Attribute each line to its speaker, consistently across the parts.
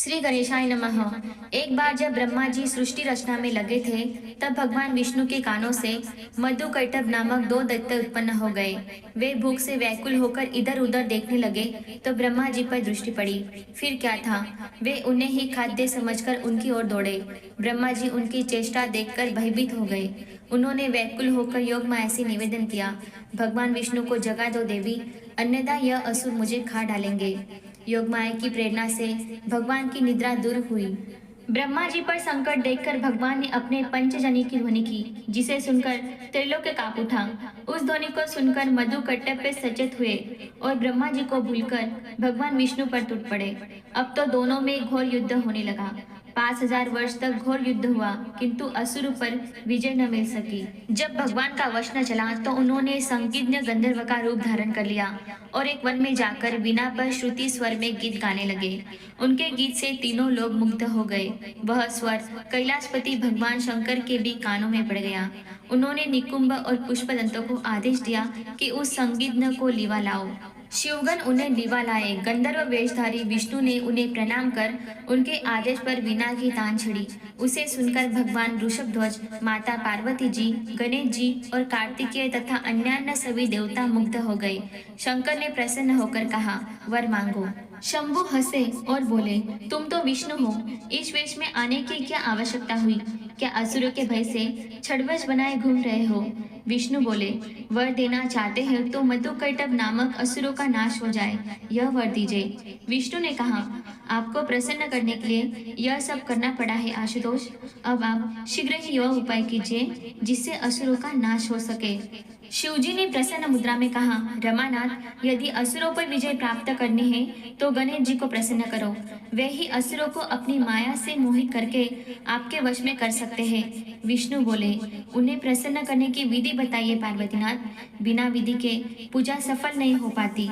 Speaker 1: श्री गणेशाय नमः। एक बार जब ब्रह्मा जी सृष्टि रचना में लगे थे, तब भगवान विष्णु के कानों से मधुकैटभ नामक दो दैत्य उत्पन्न हो गए। वे भूख से व्याकुल होकर इधर उधर देखने लगे तो ब्रह्मा जी पर दृष्टि पड़ी। फिर क्या था, वे उन्हें ही खाद्य समझकर उनकी ओर दौड़े। ब्रह्मा जी उनकी चेष्टा देखकर भयभीत हो गए। उन्होंने व्याकुल होकर योग माया से निवेदन किया, भगवान विष्णु को जगा दो देवी, अन्यथा यह असुर मुझे खा डालेंगे। योगमाया की प्रेरणा से भगवान की निद्रा दूर हुई। ब्रह्मा जी पर संकट देखकर भगवान ने अपने पंचजनी की ध्वनि की, जिसे सुनकर त्रिलोक कांप उठा। उस ध्वनि को सुनकर मधुकैटभ पे सचेत हुए और ब्रह्मा जी को भूलकर भगवान विष्णु पर टूट पड़े। अब तो दोनों में घोर युद्ध होने लगा। 5000 वर्ष तक घोर युद्ध हुआ, किंतु असुरों पर विजय न मिल सकी। जब भगवान का वश न चला तो उन्होंने संगीतज्ञ गंधर्व का रूप धारण कर लिया और एक वन में जाकर वीणा पर श्रुति स्वर में गीत गाने लगे। उनके गीत से तीनों लोग मुग्ध हो गए। वह स्वर कैलाशपति भगवान शंकर के भी कानों में पड़ गया। उन्होंने निकुंभ और पुष्पदंतों को आदेश दिया कि उस संगीतज्ञ को लीवा लाओ। शिवगण उन्हें लीवा लाए। गंधर्व वेशधारी विष्णु ने उन्हें प्रणाम कर उनके आदेश पर वीणा की तान छिड़ी। उसे सुनकर भगवान ऋषभध्वज, माता पार्वती जी, गणेश जी और कार्तिकेय तथा अन्यान्य सभी देवता मुग्ध हो गए। शंकर ने प्रसन्न होकर कहा, वर मांगो। शंभु हंसे और बोले, तुम तो विष्णु हो, इस वेश में आने की क्या आवश्यकता हुई? क्या असुरों के भय से छड़वश बनाए घूम रहे हो? विष्णु बोले, वर देना चाहते हैं तो मधुकैटभ नामक असुरों का नाश हो जाए, यह वर दीजिए। विष्णु ने कहा, आपको प्रसन्न करने के लिए यह सब करना पड़ा है आशुतोष। अब आप शीघ्र ही यह उपाय कीजिए जिससे असुरों का नाश हो सके। शिवजी ने प्रसन्न मुद्रा में कहा, रमानाथ, यदि असुरों पर विजय प्राप्त करनी है तो गणेश जी को प्रसन्न करो। वे ही असुरों को अपनी माया से मोहित करके आपके वश में कर सकते हैं। विष्णु बोले, उन्हें प्रसन्न करने की विधि बताइए पार्वतीनाथ। बिना विधि के पूजा सफल नहीं हो पाती।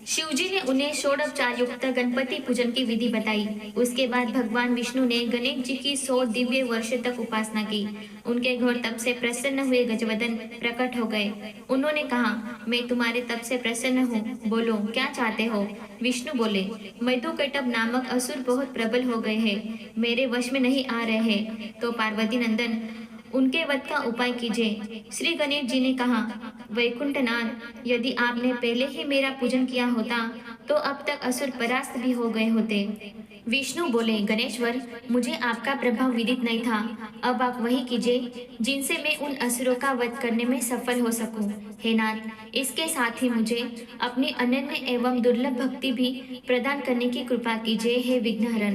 Speaker 1: शिवजी ने उन्हें षोडोपचार युक्त गणपति पूजन की विधि बताई। उसके बाद भगवान विष्णु ने गणेश जी की 100 दिव्य वर्ष तक उपासना की। उनके घोर तप से प्रसन्न हुए गजवदन प्रकट हो गए। उन्होंने कहा, मैं तुम्हारे तप से प्रसन्न हूँ, बोलो क्या चाहते हो? विष्णु बोले, मधुकैटभ नामक असुर बहुत प्रबल हो गए हैं, मेरे वश में नहीं आ रहे हैं, तो पार्वती नंदन उनके वध का उपाय कीजिए। श्री गणेश जी ने कहा, वैकुंठनाथ, यदि आपने पहले ही मेरा पूजन किया होता तो अब तक असुर परास्त भी हो गए होते। विष्णु बोले, गणेश्वर, मुझे आपका प्रभाव विदित नहीं था। अब आप वही कीजिए जिनसे मैं उन असुरों का वध करने में सफल हो सकूं। हे नाथ, इसके साथ ही मुझे अपनी अनन्य एवं दुर्लभ भक्ति भी प्रदान करने की कृपा कीजिए। हे विघ्नहरण।